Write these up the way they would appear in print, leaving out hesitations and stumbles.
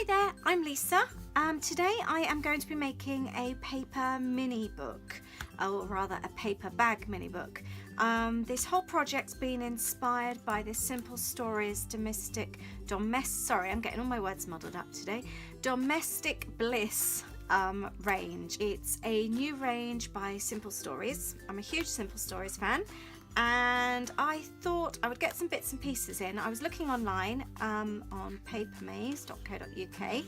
Hi there, I'm Lisa. Today I am going to be making a paper mini book, or rather a paper bag mini book. This whole project's been inspired by this Simple Stories domestic Bliss range. It's a new range by Simple Stories. I'm a huge Simple Stories fan, and I thought I would get some bits and pieces in. I was looking online on papermaze.co.uk,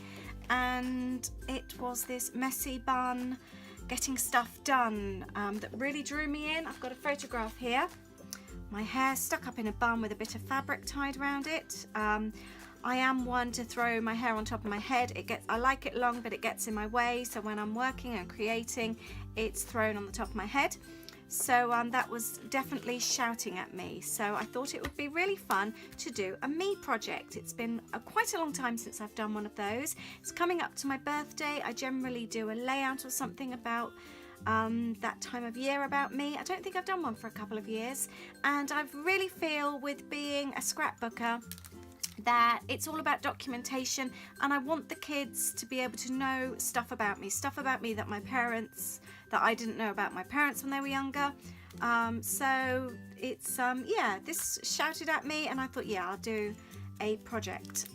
and it was this messy bun getting stuff done that really drew me in. I've got a photograph here. My hair stuck up in a bun with a bit of fabric tied around it. I am one to throw my hair on top of my head. I like it long, but it gets in my way, so when I'm working and creating, it's thrown on the top of my head. So that was definitely shouting at me. So I thought it would be really fun to do a me project. It's been quite a long time since I've done one of those. It's coming up to my birthday. I generally do a layout or something about that time of year about me. I don't think I've done one for a couple of years, and I really feel with being a scrapbooker that it's all about documentation, and I want the kids to be able to know stuff about me that I didn't know about my parents when they were younger. So it's yeah, this shouted at me, and I thought, yeah, I'll do a project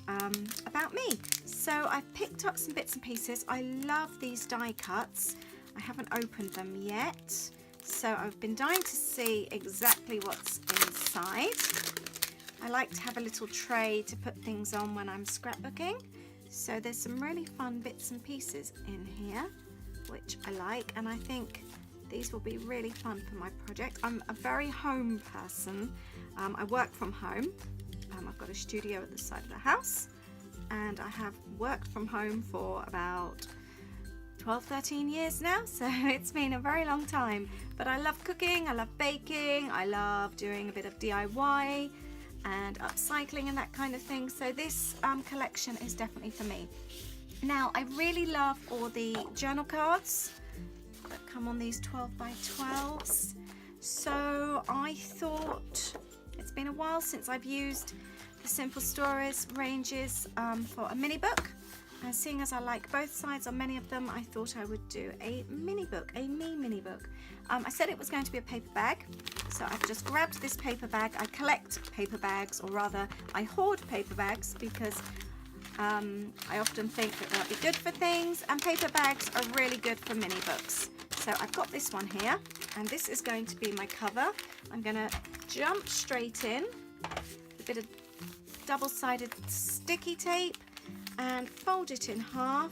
about me. So I picked up some bits and pieces. I love these die cuts. I haven't opened them yet, so I've been dying to see exactly what's inside. I like to have a little tray to put things on when I'm scrapbooking. So there's some really fun bits and pieces in here, which I like, and I think these will be really fun for my project. I'm a very home person. I work from home. I've got a studio at the side of the house, and I have worked from home for about 12-13 years now, so it's been a very long time. But I love cooking, I love baking, I love doing a bit of DIY and upcycling and that kind of thing. So this collection is definitely for me. Now, I really love all the journal cards that come on these 12 by 12s. So I thought, it's been a while since I've used the Simple Stories ranges for a mini book. And seeing as I like both sides on many of them, I thought I would do a mini book, a me mini book. I said it was going to be a paper bag, so I've just grabbed this paper bag. I collect paper bags, or rather I hoard paper bags, because I often think that they'll be good for things, and paper bags are really good for mini books. So I've got this one here, and this is going to be my cover. I'm going to jump straight in with a bit of double-sided sticky tape and fold it in half,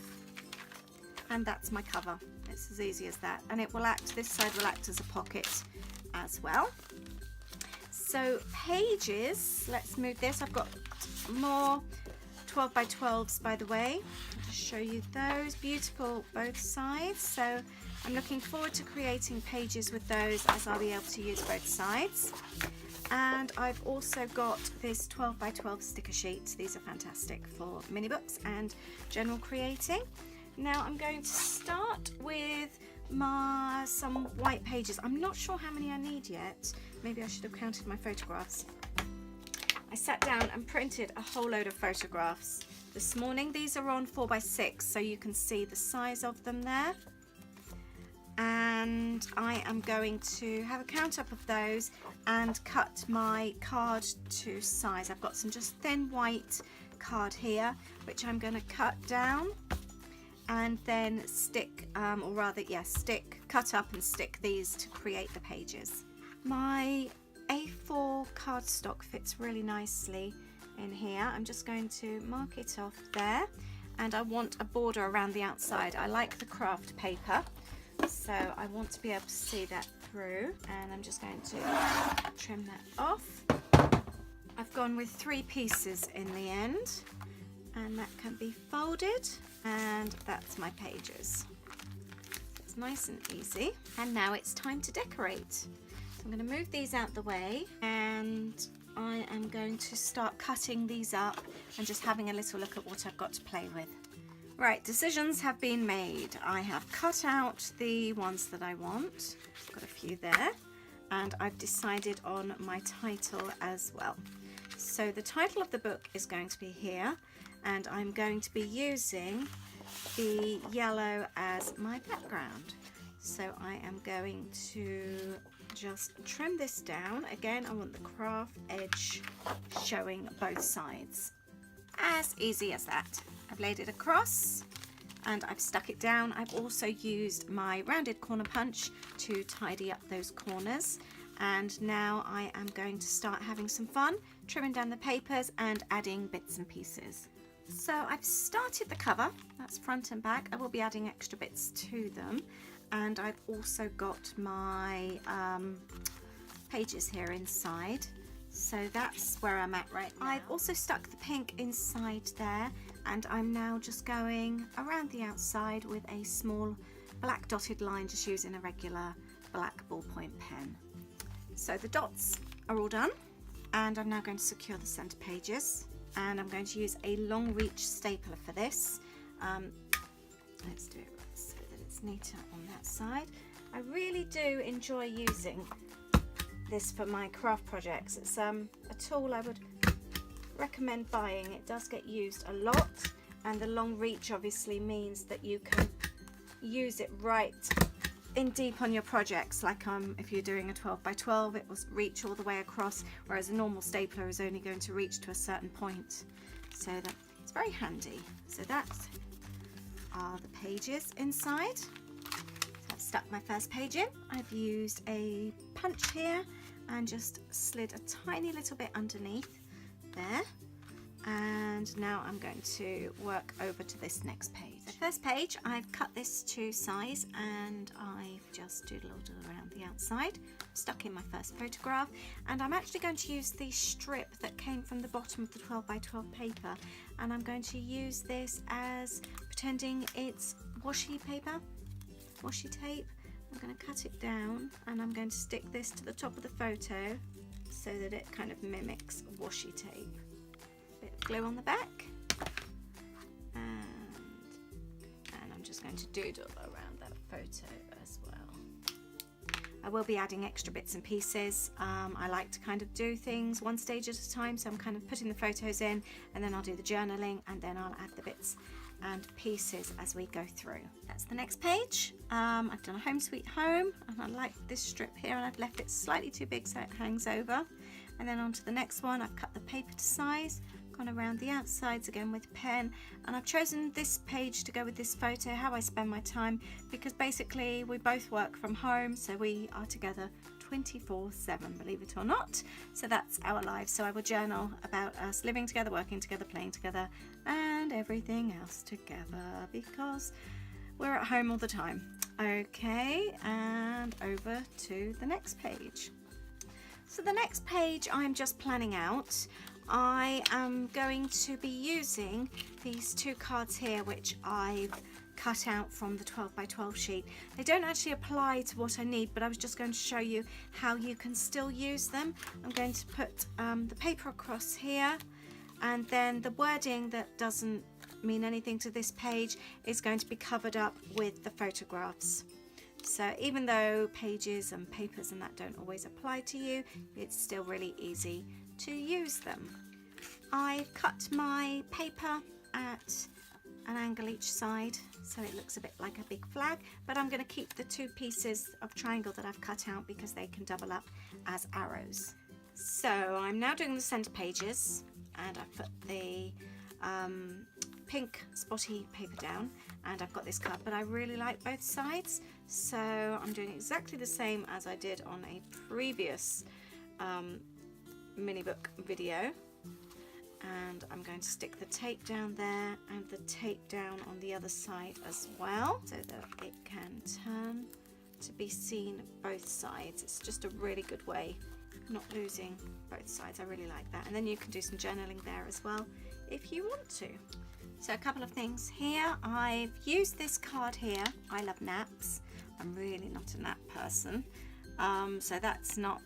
and that's my cover. It's as easy as that, and it will act, this side will act as a pocket as well. So pages, let's move this. I've got more 12 by 12s, by the way. I'll just show you those. Beautiful both sides. So I'm looking forward to creating pages with those, as I'll be able to use both sides. And I've also got this 12 by 12 sticker sheets. These are fantastic for mini books and general creating. Now I'm going to start with some white pages. I'm not sure how many I need yet. Maybe I should have counted my photographs. I sat down and printed a whole load of photographs this morning. These are on 4 by 6, so you can see the size of them there. And I am going to have a count up of those and cut my card to size. I've got some just thin white card here, which I'm going to cut down and then stick, cut up and stick these to create the pages. My A4 cardstock fits really nicely in here. I'm just going to mark it off there, and I want a border around the outside. I like the craft paper, so I want to be able to see that through, and I'm just going to trim that off. I've gone with 3 pieces in the end, and that can be folded, and that's my pages. It's nice and easy, and now it's time to decorate. So I'm going to move these out the way, and I am going to start cutting these up and just having a little look at what I've got to play with. Right, decisions have been made. I have cut out the ones that I want. I've got a few there, and I've decided on my title as well. So the title of the book is going to be here, and I'm going to be using the yellow as my background. So I am going to just trim this down. Again, I want the craft edge showing both sides. As easy as that. I've laid it across and I've stuck it down. I've also used my rounded corner punch to tidy up those corners. And now I am going to start having some fun, trimming down the papers and adding bits and pieces. So I've started the cover, that's front and back. I will be adding extra bits to them. And I've also got my pages here inside. So that's where I'm at right now. I've also stuck the pink inside there, and I'm now just going around the outside with a small black dotted line, just using a regular black ballpoint pen. So the dots are all done, and I'm now going to secure the center pages, and I'm going to use a long reach stapler for this. Let's do it so that it's neater on that side. I really do enjoy using this for my craft projects. It's a tool I would recommend buying. It does get used a lot, and the long reach obviously means that you can use it right in deep on your projects, like if you're doing a 12 by 12, it will reach all the way across, whereas a normal stapler is only going to reach to a certain point. So it's very handy. So that are the pages inside. So I've stuck my first page in. I've used a punch here and just slid a tiny little bit underneath there. And now I'm going to work over to this next page. The first page, I've cut this to size and I've just doodled around the outside, stuck in my first photograph, and I'm actually going to use the strip that came from the bottom of the 12 by 12 paper, and I'm going to use this as pretending it's washi paper, washi tape. I'm going to cut it down and I'm going to stick this to the top of the photo so that it kind of mimics washi tape. Bit of glue on the back, and I'm just going to doodle around that photo as well. I will be adding extra bits and pieces. I like to kind of do things one stage at a time, so I'm kind of putting the photos in and then I'll do the journaling and then I'll add the bits and pieces as we go through. That's the next page. I've done a home sweet home, and I like this strip here, and I've left it slightly too big so it hangs over. And then on to the next one. I've cut the paper to size, gone around the outsides again with pen, and I've chosen this page to go with this photo, how I spend my time, because basically we both work from home, so we are together 24/7, believe it or not. So that's our lives. So I will journal about us living together, working together, playing together, and everything else together, because we're at home all the time. Okay, and over to the next page. So the next page I'm just planning out. I am going to be using these two cards here, which I've cut out from the 12 by 12 sheet. They don't actually apply to what I need, but I was just going to show you how you can still use them. I'm going to put the paper across here, and then the wording that doesn't mean anything to this page is going to be covered up with the photographs. So even though pages and papers and that don't always apply to you, it's still really easy to use them. I've cut my paper at an angle each side so it looks a bit like a big flag, but I'm going to keep the two pieces of triangle that I've cut out because they can double up as arrows. So I'm now doing the center pages, and I've put the pink spotty paper down, and I've got this card, but I really like both sides, so I'm doing exactly the same as I did on a previous MiniBook video, and I'm going to stick the tape down there and the tape down on the other side as well, so that it can turn to be seen both sides. It's just a really good way of not losing both sides. I really like that. And then you can do some journaling there as well if you want to. So a couple of things here. I've used this card here. I love naps. I'm really not a nap person, so that's not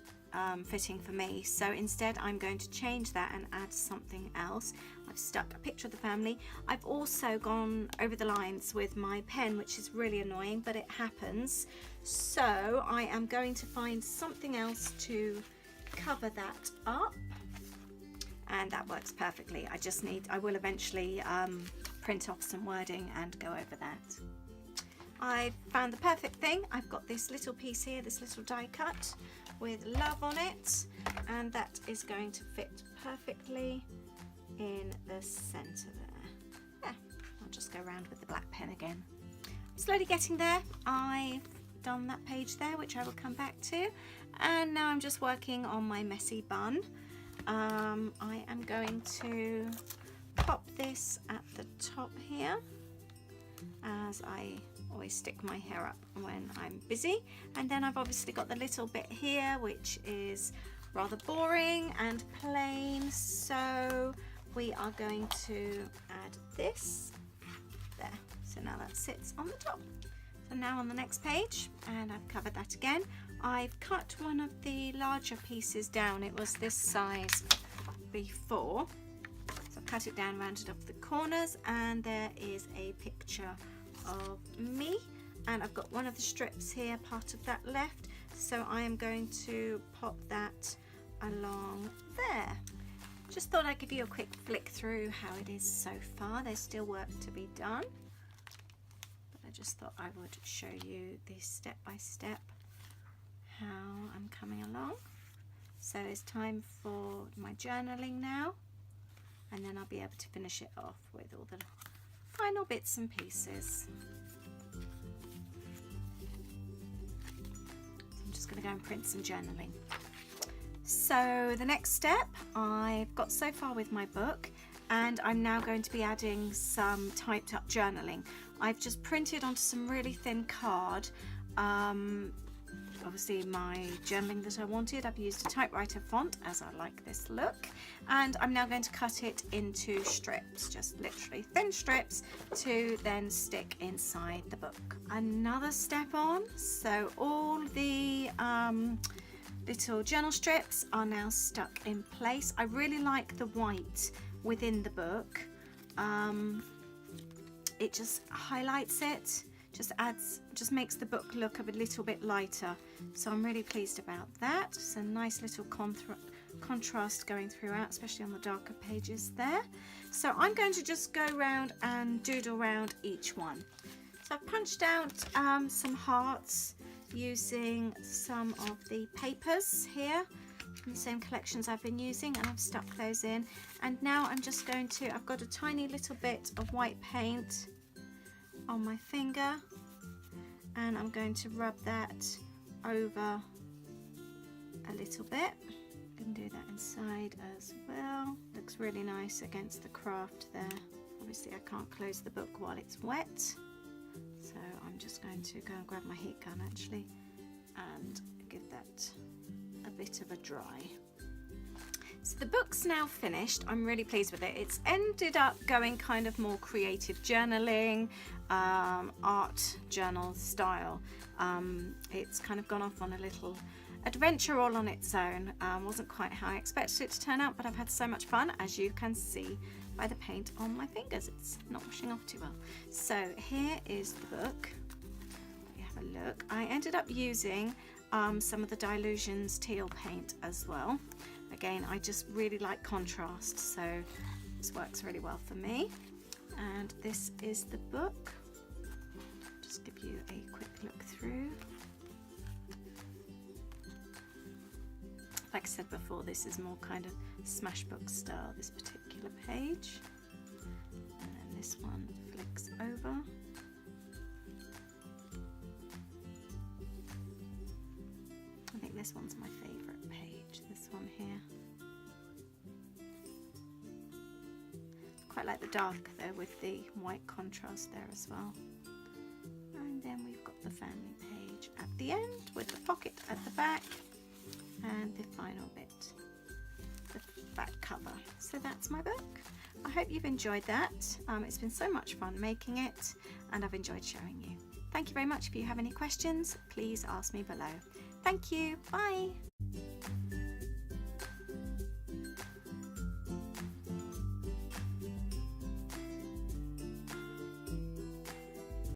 fitting for me. So instead I'm going to change that and add something else. I've stuck a picture of the family. I've also gone over the lines with my pen, which is really annoying, but it happens. So I am going to find something else to cover that up. and that works perfectly. I will eventually print off some wording and go over that. I found the perfect thing. I've got this little piece here, this little die cut with love on it, and that is going to fit perfectly in the center there. Yeah, I'll just go around with the black pen again. I'm slowly getting there. I've done that page there, which I will come back to, and now I'm just working on my messy bun. I am going to pop this at the top here, as I always stick my hair up when I'm busy, and then I've obviously got the little bit here which is rather boring and plain, so we are going to add this there. So now that sits on the top. So now on the next page, and I've covered that again, I've cut one of the larger pieces down. It was this size before, so I've cut it down, rounded off the corners, and there is a picture of me, and I've got one of the strips here, part of that left, so I am going to pop that along there. Just thought I'd give you a quick flick through how it is so far. There's still work to be done, but I just thought I would show you this step by step how I'm coming along. So it's time for my journaling now, and then I'll be able to finish it off with all the final bits and pieces. So I'm just going to go and print some journaling. So the next step I've got so far with my book, and I'm now going to be adding some typed up journaling. I've just printed onto some really thin card obviously my journaling that I wanted. I've used a typewriter font as I like this look, and I'm now going to cut it into strips, just literally thin strips, to then stick inside the book. Another step on, so all the little journal strips are now stuck in place. I really like the white within the book. It just highlights it, just makes the book look a little bit lighter, so I'm really pleased about that. It's a nice little contrast going throughout, especially on the darker pages there. So I'm going to just go around and doodle around each one. So I've punched out some hearts using some of the papers here from the same collections I've been using, and I've stuck those in, and now I'm just going to, I've got a tiny little bit of white paint on my finger, and I'm going to rub that over a little bit. I can do that inside as well. Looks really nice against the craft there. Obviously I can't close the book while it's wet, so I'm just going to go and grab my heat gun actually and give that a bit of a dry. So the book's now finished. I'm really pleased with it. It's ended up going kind of more creative journaling, art journal style. It's kind of gone off on a little adventure all on its own. Wasn't quite how I expected it to turn out, but I've had so much fun, as you can see by the paint on my fingers. It's not washing off too well. So here is the book. Let me have a look. I ended up using some of the Dilutions teal paint as well. Again, I just really like contrast, so this works really well for me. And this is the book. Just give you a quick look through. Like I said before, this is more kind of smash book style, this particular page. And then this one flicks over. I think this one's my favourite page, this one here. Quite like the dark there with the white contrast there as well. And then we've got the family page at the end with the pocket at the back and the final bit, the back cover. So that's my book. I hope you've enjoyed that. It's been so much fun making it, and I've enjoyed showing you. Thank you very much. If you have any questions, please ask me below. Thank you. Bye.